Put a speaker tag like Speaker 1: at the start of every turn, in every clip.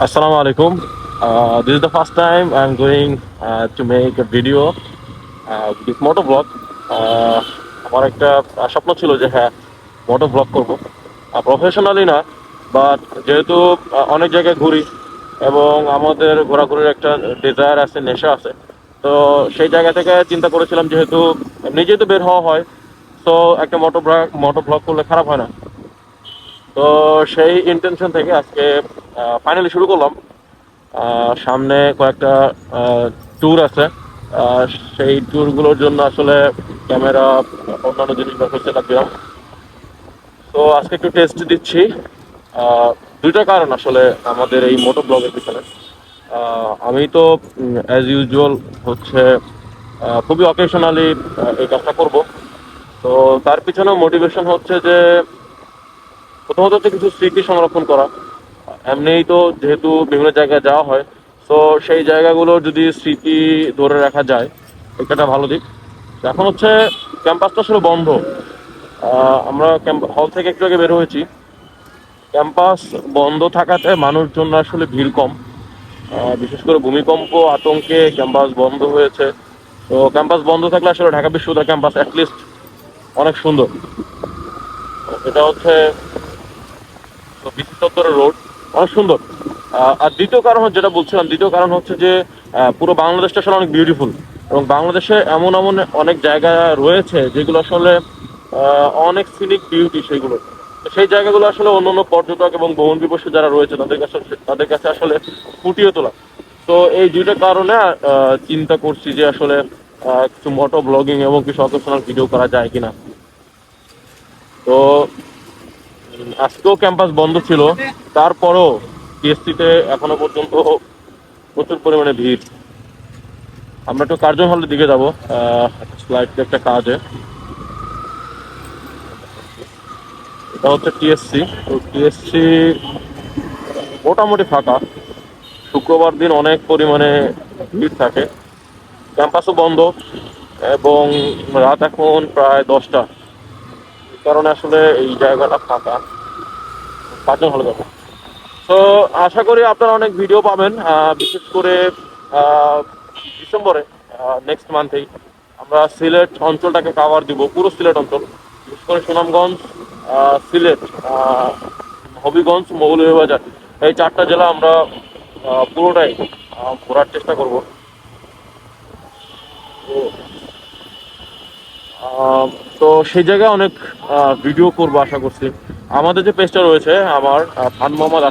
Speaker 1: Assalamu alaikum. This is the first time I'm going to make a video with moto vlog. আমার একটা স্বপ্ন ছিল যে হ্যাঁ মোটো ব্লগ করব, প্রফেশনালি না, বাট যেহেতু অনেক জায়গায় ঘুরি এবং আমাদের ঘোরাঘুরির একটা ডিজায়ার আছে, নেশা আছে, তো সেই জায়গা থেকে চিন্তা করেছিলাম যেহেতু নিজেই তো বের হওয়া হয়, তো একটা মোটো ব্লগ করলে খারাপ হয় না। তো সেই ইন্টেনশন থেকে আজকে ফাইনালি শুরু করলাম। সামনে কয়েকটা ট্যুর আছে। আহ, সেই ট্যুরগুলোর জন্য আসলে ক্যামেরা, অন্যান্য জিনিস ব্যবহার করতে লাগলাম। তো আজকে একটু টেস্ট দিচ্ছি। আহ, দুইটা কারণ আসলে আমাদের এই মোটো ব্লগের পিছনে। আমি তো অ্যাজ ইউজুয়াল হচ্ছে খুবই অকেশনালি এই কাজটা করব। তো তার পিছনে মোটিভেশন হচ্ছে যে প্রথমত হচ্ছে কিছু স্মৃতি সংরক্ষণ করা। এমনিই তো যেহেতু বিভিন্ন জায়গায় যাওয়া হয়, তো সেই জায়গাগুলোর যদি স্মৃতি ধরে রাখা যায়, এটা ভালো দিক। এখন হচ্ছে ক্যাম্পাসটা আসলে বন্ধ। আমরা হল থেকে একটু আগে বের হয়েছি। ক্যাম্পাস বন্ধ থাকাতে মানুষজন আসলে ভিড় কম। বিশেষ করে ভূমিকম্প আতঙ্কে ক্যাম্পাস বন্ধ হয়েছে। তো ক্যাম্পাস বন্ধ থাকলে আসলে ঢাকা বিশ্ববিদ্যালয় ক্যাম্পাস অ্যাটলিস্ট অনেক সুন্দর। এটা হচ্ছে বিসি চত্বরের রোড, অনেক সুন্দর। আর দ্বিতীয় কারণ যেটা বলছিলাম, দ্বিতীয় কারণ হচ্ছে যে পুরো বাংলাদেশটা আসলে অনেক বিউটিফুল এবং বাংলাদেশে এমন এমন অনেক জায়গা রয়েছে যেগুলো আসলে অনেক সিনিক বিউটি সেগুলো। তো সেই জায়গাগুলো আসলে অন্যান্য পর্যটক এবং ভ্রমণ পিপাসু যারা রয়েছে তাদের কাছে আসলে ফুটিয়ে তোলা। তো এই দুইটা কারণে চিন্তা করছি যে আসলে কিছু মোটো ব্লগিং এবং কিছু অকেশনাল ভিডিও করা যায় কিনা। তো আজকেও ক্যাম্পাস বন্ধ ছিল, তারপরও টিএসসিতে এখনো পর্যন্ত প্রচুর পরিমাণে ভিড়। আমরা একটু কার্জন হলের দিকে যাবো, স্লাইড একটা কাজে। এটা হচ্ছে টিএসসি। তো টিএসসি মোটামুটি ফাঁকা। শুক্রবার দিন অনেক পরিমাণে ভিড় থাকে। ক্যাম্পাসও বন্ধ এবং রাত এখন প্রায় 10টা, এই কারণে আসলে এই জায়গাটা ফাঁকা। কার্জন হলে যাবো। তো আশা করি আপনারা অনেক ভিডিও পাবেন, বিশেষ করে আহ, ডিসেম্বরে, নেক্সট মান্থেই আমরা সিলেট অঞ্চলটাকে কাভার দিব, পুরো সিলেট অঞ্চল, বিশেষ করে সুনামগঞ্জ, সিলেট, হবিগঞ্জ, মৌলভীবাজার, এই চারটা জেলা আমরা পুরোটাই ঘোরার চেষ্টা করব। তো আহ, তো সেই জায়গায় অনেক ভিডিও করবো আশা করছি। আমাদের যে পেজটা রয়েছে আমার, ফান মোহাম্মদ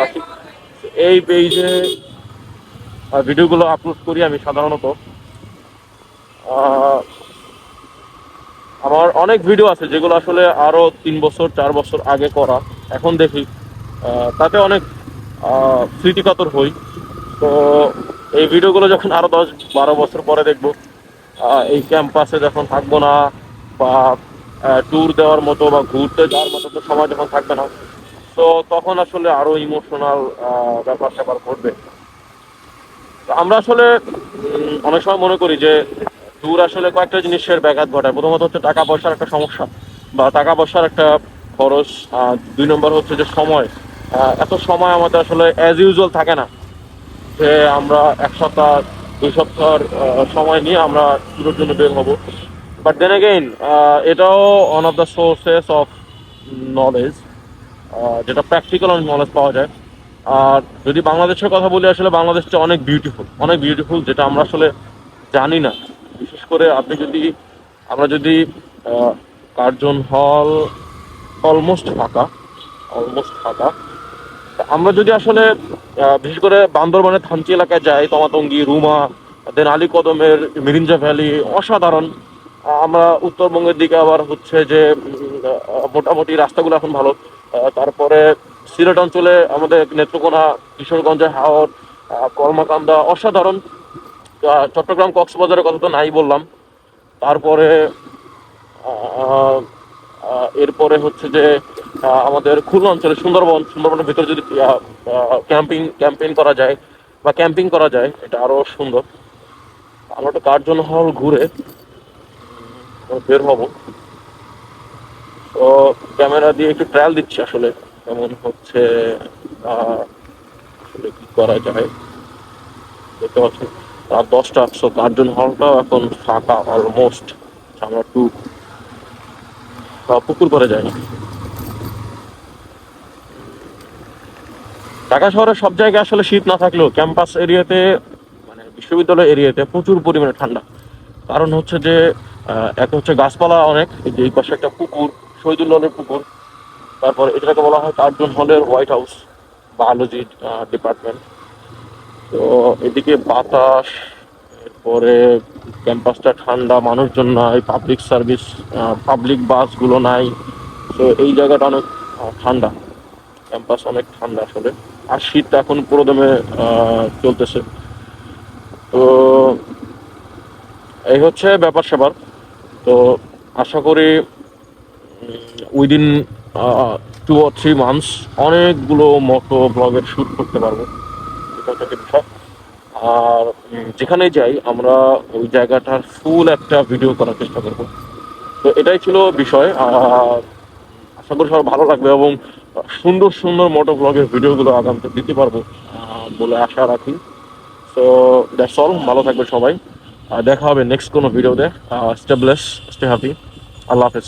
Speaker 1: আশিক, এই পেজে ভিডিওগুলো আপলোড করি আমি সাধারণত। আহ, আমার অনেক ভিডিও আছে যেগুলো আসলে আরো 3 বছর 4 বছর আগে করা, এখন দেখি তাতে অনেক স্মৃতিকাতর হই। তো এই ভিডিওগুলো যখন আরো 10-12 বছর পরে দেখবো, এই ক্যাম্পাসে যখন থাকবো না, বা ট্যুর দেওয়ার মতো বা ঘুরতে যাওয়ার মতো তো সময় যখন থাকবে না, তো তখন আসলে আরো ইমোশনাল ব্যাপার স্যাপার ঘটবে। তো আমরা আসলে অনেক সময় মনে করি যে ট্যুর আসলে কয়েকটা জিনিসের ব্যাঘাত ঘটায়। প্রথমত হচ্ছে টাকা পয়সার একটা সমস্যা বা টাকা পয়সার একটা খরচ। 2 নম্বর হচ্ছে যে সময়। এত সময় আমাদের আসলে অ্যাজ ইউজুয়াল থাকে না যে আমরা 1 সপ্তাহ 2 সপ্তাহের সময় নিয়ে আমরা ট্যুরের জন্য বের হব। বাট দেন এগেইন এটাও one of the sources of knowledge, যেটা প্র্যাকটিক্যাল অনেক নলেজ পাওয়া যায়। আর যদি বাংলাদেশের কথা বলি, আসলে বাংলাদেশটা অনেক বিউটিফুল, অনেক বিউটিফুল, যেটা আমরা আসলে জানি না। বিশেষ করে আমরা যদি কার্জন হল অলমোস্ট ফাঁকা, তা আমরা যদি আসলে বিশেষ করে বান্দরবানের থানচি এলাকায় যাই, তমাতঙ্গি, রুমা, দেন আলীকদমের মিরিঞ্জা ভ্যালি অসাধারণ। আমরা উত্তরবঙ্গের দিকে আবার হচ্ছে যে মোটামুটি রাস্তাগুলো এখন ভালো। তারপরে সিলেট অঞ্চলে আমাদের নেত্রকোনা, কিশোরগঞ্জের হাওর, কলমাকান্দা অসাধারণ। চট্টগ্রাম কক্সবাজারের কথা তো নাই বললাম। তারপরে আহ, এরপরে হচ্ছে যে আমাদের খুলনা অঞ্চলে সুন্দরবনের ভিতরে যদি ক্যাম্পিং করা যায় বা ক্যাম্পিং করা যায়, এটা আরো সুন্দর। আমরা একটা কার্জন হল ঘুরে বের হব। তো ক্যামেরা দিয়ে একটু ট্রায়াল দিচ্ছি আসলে কেমন হচ্ছে। আসলে কি করা যায়। দেখতে পাচ্ছেন রাত 10টা, সো গার্জন হলটাও এখন ফাঁকা অলমোস্ট। আমরা একটু পুকুর করে যাই। ঢাকা শহরের সব জায়গায় আসলে শীত না থাকলেও ক্যাম্পাস এরিয়াতে, মানে বিশ্ববিদ্যালয় এরিয়াতে প্রচুর পরিমাণে ঠান্ডা। কারণ হচ্ছে যে এক হচ্ছে গাছপালা অনেক, এই যে এই পাশে একটা পুকুর, শহীদুল্লাহের পুকুর। তারপর এটাকে বলা হয় কার্জন হলের হোয়াইট হাউস, বায়োলজি ডিপার্টমেন্ট। তো এদিকে বাতাস, এরপরে ক্যাম্পাসটা ঠান্ডা, মানুষজন নাই, পাবলিক সার্ভিস, পাবলিক বাসগুলো নাই। তো এই জায়গাটা অনেক ঠান্ডা, ক্যাম্পাস অনেক ঠান্ডা আসলে। আর শীতটা এখন পুরোদমে চলতেছে। তো এই হচ্ছে ব্যাপার স্যাপার। তো আশা করি উইদিন 2 or 3 months অনেকগুলো মোটো ব্লগের শ্যুট করতে পারবো, এটা হচ্ছে একটা বিষয়। আর যেখানেই যাই আমরা ওই জায়গাটার ফুল একটা ভিডিও করার চেষ্টা করব। তো এটাই ছিল বিষয়। আশা করি সবার ভালো লাগবে এবং সুন্দর সুন্দর মোটো ব্লগের ভিডিওগুলো আগামীতে দিতে পারবো বলে আশা রাখি। সো দ্যাটস অল, ভালো থাকবে সবাই। দেখা হবে নেক্সট কোনো ভিডিওতে। স্টে ব্লেস, স্টে হ্যাপি, আল্লাহ হাফেজ।